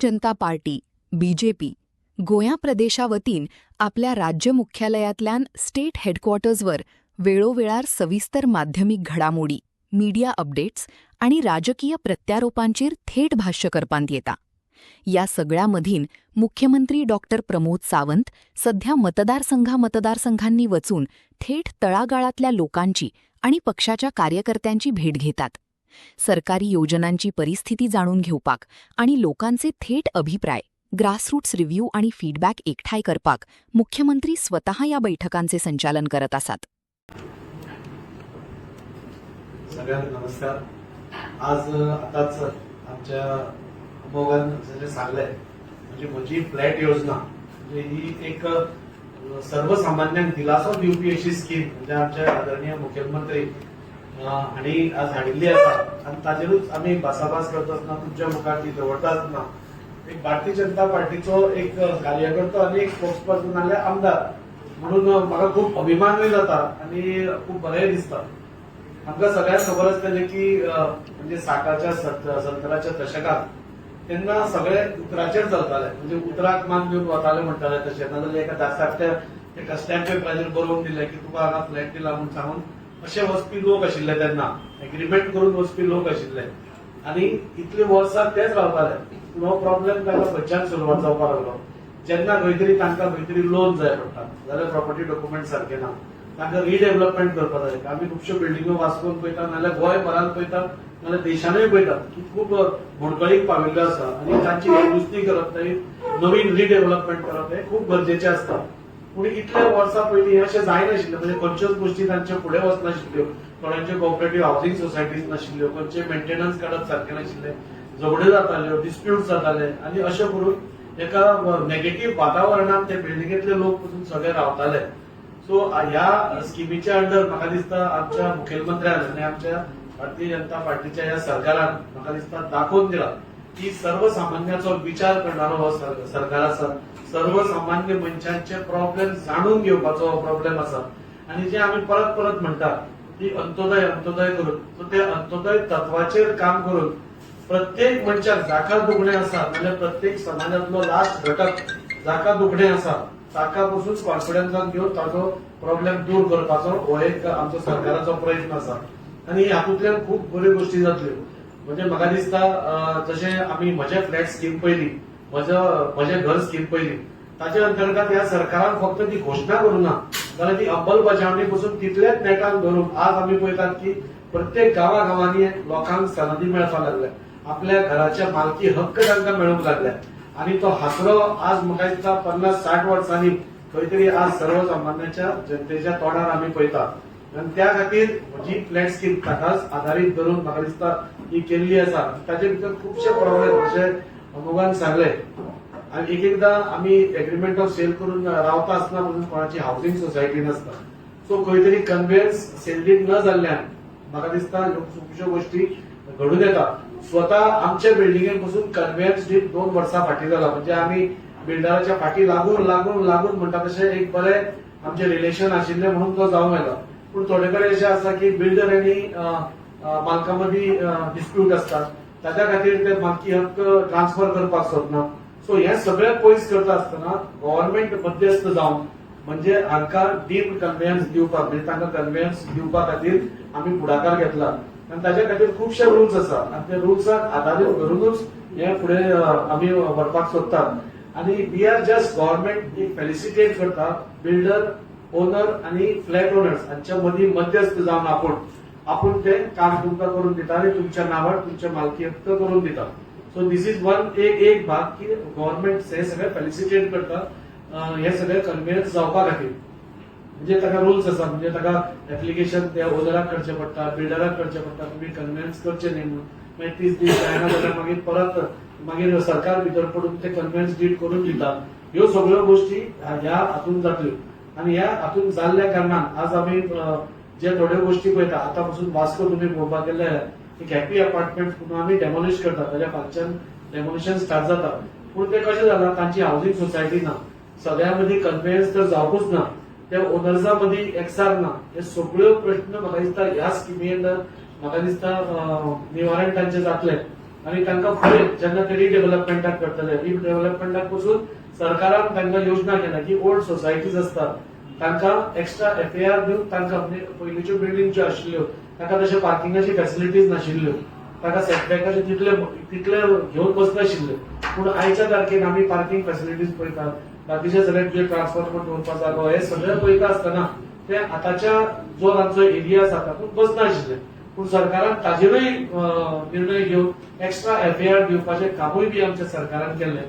जनता party BJP गोंया प्रदेशा वतीन आपल्या राज्य मुख्यालयातल्यान स्टेट हेडक्वॉर्टर्सवर वेळोवेळार सविस्तर माध्यमीक घडामोडी, मीडिया अपडेट्स आणि राजकीय प्रत्यारोपांचेर थेट भाष्य करपांत येता. या सगळ्या मधीन मुख्यमंत्री डॉक्टर प्रमोद सावंत सध्या मतदारसंघांनी वचून थेट तळागाळातल्या लोकांची आणि पक्षाच्या कार्यकर्त्यांची भेट घेतात. सरकारी योजनांची परिस्थिती जाणून घेवपाक आणि लोकांचे थेट अभिप्राय, ग्रासरूट्स रिव्ह्यू आणि फीडबॅक एकठांय करपाक मुख्यमंत्री स्वतः या बैठकांचे संचालन करत असतात. सगळ्यांना नमस्कार. आज आताच आमच्या अमोघान सांगलंय म्हणजे माझी फ्लॅट योजना म्हणजे ही एक सर्वसामान्यांक दिलासो दिवपी अशी स्कीम म्हणजे आमच्या आदरणीय मुख्यमंत्री आणि आज हाडिल्ली आसा आणि ताजेरूच आम्ही भासाभास करता आसतना तुमच्या मुखार ती दवरता आसतना एक भारतीय जनता पार्टीचो एक कार्यकर्तो आणि एक स्पोक्सपर्सन आले आमदार म्हणून म्हाका खूप अभिमानूय जाता आणि खूप बरें दिसता. आमकां सगळ्यांक खबर आसतलें की म्हणजे 60च्या दशकात तेन्ना सगळे उतराचेर चलताले म्हणजे उतराक मान घेवन वताले म्हणटाले तशें नाजाल्यार एका दास्तारच्या एका स्टॅम्प पेपराचेर बरोवन दिलें की तुका हांगा फ्लॅट दिला म्हूण सांगून अशे वचपी लोक आशिल्ले तेन्ना एग्रीमेंट करून वचपी लोक आशिल्ले आनी इतली वर्सां तेच रावताले. पूण हो प्रॉब्लेम तांकां खंयच्यान सुरवात जावपाक लागलो जेन्ना खंय तरी तांकां खंय तरी लोन जाय पडटा जाल्यार प्रॉपर्टी डॉक्युमेंट सारके ना, तांकां रिडेव्हलपमेंट करपाक जाय. आमी खुबश्यो बिल्डिंगो वास्कोन पळयतात नाल्यार गोंयभरांत पळयतात नाल्यार देशानूय पळयतात की खूब मोडकळीक पाविल्ल्यो आसा आनी तांची दुरुस्ती करप नवीन रिडेव्हलपमेंट करप हें खूब गरजेचें आसता. पूण इतल्या वर्सां पयलीं हें अशें जायनाशिल्लें म्हणजे खंयच्योच गोश्टी तांचे फुडें वचनाशिल्ल्यो. थोड्यांच्यो कोऑपरेटिव्ह हावसिंग सोसायटीज नाशिल्ल्यो, खंयचे मेंटेनन्स काडप सारकें नाशिल्लें, झगड्यो जाताल्यो, डिस्प्यूट जाताले आनी अशें करून एका नेगेटिव्ह वातावरणांत ते बिल्डिंगेंतले लोक पसून सगळे रावताले. सो ह्या स्किमीच्या अंडर म्हाका दिसता आमच्या मुखेलमंत्र्यान आनी आमच्या भारतीय जनता पार्टीच्या ह्या सरकारान म्हाका दिसता दाखोवन दिला की सर्वसामान्याचो विचार करणारो हो सरकार आसा. सर्वसामान्य मनशांचे प्रॉब्लेम जाणून घेवपाचो हो प्रॉब्लेम आसा आनी जे आमी परत परत म्हणटा की अंत्योदय करून सो ते अंत्योदय तत्वाचेर काम करून प्रत्येक मनशाक जाका दुखणें आसा नाल्यार प्रत्येक समाजातलो लास्ट घटक जाका दुखणें आसा ताका पासून कॉन्फिडन्सान घेवन ताचो प्रॉब्लेम दूर करपाचो हो एक आमचो सरकाराचो प्रयत्न आसा आनी हातूंतल्यान खूब बऱ्यो गोश्टी जातल्यो. म्हणजे म्हाका दिसता जशें आमी म्हजे फ्लॅट स्कीम पयली, म्हजें घर स्कीम पयली, ताचे अंतर्गत ह्या सरकारान फक्त ती घोशणा करूं ना जाल्यार ती अंमलबजावणी पासून तितलेच नेटान धरून आज आमी पळयतात की प्रत्येक गांवांनी लोकांक सनदी मेळपाक लागल्या, आपल्या घराच्या मालकी हक्क तांकां मेळूंक लागल्या आणि तो हासरो आज म्हाका दिसता 50-60 वर्सांनी खंय तरी आज सर्वसामान्याच्या जनतेच्या तोंडार आमी पळयतात आनी त्या खातीर जी फ्लॅट स्कीम ताकाच आधारीत धरून म्हाका दिसता ही केल्ली आसा. ताचे भितर खुबशे प्रॉब्लेम जशें अमोघान सांगले आनी एकदां आमी एग्रीमेंट ऑफ सेल करून रावता आसतना म्हणून कोणाची हावसिंग सोसायटी नासता. सो खंय तरी कन्वेन्स सेल्डींग न जाल्ल्यान म्हाका दिसता खुबश्यो गोश्टी घडून येतात. स्वतः आमच्या बिल्डिंगे पासून कन्वेन्स डीड 2 वर्सां फाटीं जाला म्हणजे आमी बिल्डराच्या फाटी लागून म्हणटा तशें एक बरें आमचे रिलेशन आशिल्ले म्हणून तो जावंक येता. पूण थोडे कडेन अशें आसा की बिल्डर आनी मालका मदीं डिस्प्यूट आसतात, ताच्या खातीर ते मालकी हक्क ट्रान्सफर करपाक सोदना. सो हे सगळें पयस करता आसतना गव्हर्नमेंट मध्यस्थ जावन म्हणजे हांकां डीम्ड कन्वेन्स दिवपाक म्हणजे तांकां कन्वेन्स दिवपा खातीर आमी फुडाकार घेतला आनी ताच्या खातीर खुबशे रूल्स आसा आनी ते रूल्साक आधारीत धरूनच हे फुडें आमी व्हरपाक सोदतात आनी वी आर जस्ट गव्हर्नमेंट एक फेलिसिटेट करता बिल्डर, ओनर आणि फ्लॅट ओनर्स हांच्या मदीं मध्यस्थ जावन आपूण ते काम तुमकां करून दिता आनी तुमच्या नांवार तुमचे मालकी हक्क करून दिता. सो दिस इज वन एक भाग की गव्हर्नमेंट हे सगळे फेलिसिटेट करता हे सगळे कन्वेन्स जावपा खातीर. म्हणजे ताका रूल्स आसा म्हणजे ताका एप्लिकेशन त्या ओनराक करचें पडटा, बिल्डराक करचें पडटा, तुमी कन्वेन्स करचे न्ही म्हणून मागीर 30 दीस जायना जाल्यार मागीर सरकार भितर पडून ते कन्वेन्स डीड करून दिता. ह्यो सगळ्यो गोश्टी ह्या हातून जातल्यो आनी ह्या हातून जाल्ल्या कारणान आज आमी जे थोड्यो गोश्टी पळयता आतां पासून वास्को तुमी पळोवपाक गेले एक हॅपी अपार्टमेंट म्हणून आमी डेमोलिश करता ताच्या फाटच्यान डेमोलिशन स्टार्ट जाता. पूण ते कशें जालां तांची हावसिंग सोसायटी ना, सगळ्या मदीं कन्वेन्स तर जावपूच ना, त्या ओनर्सा मदीं एक्सार ना. हे सगळ्यो प्रश्न म्हाका दिसता ह्या स्किमी अंडर म्हाका दिसता निवारण तांचे जातले आणि तांकां फुडें जेन्ना ते रिडेव्हलपमेंटाक करतले रिडेव्हलपमेंटाक पसून सरकारान तांकां योजना केल्या की ओल्ड सोसायटीज आसतात तांकां एक्स्ट्रा FAR दिवन तांकां म्हणजे पयलींच्यो बिल्डिंग ज्यो आशिल्ल्यो तांकां तशे पार्किंगाची फॅसिलिटीज नाशिल्ल्यो तांकां सेटबॅकाचे तितले घेवन बसनाशिल्ले पूण आयच्या तारखेन आमी पार्किंग फॅसिलिटीज पळयतात बाकीचे सगळे जे ट्रान्सपोर्ट दवरपा जागो हे सगळे पळयता आसतना ते आतांच्या जो तांचो एरिया आसा तातूंत बसनाशिल्ले पूण सरकारान ताजेरूय निर्णय घेवन एक्स्ट्रा FAR दिवपाचें कामूय बी आमच्या सरकारान केल्लें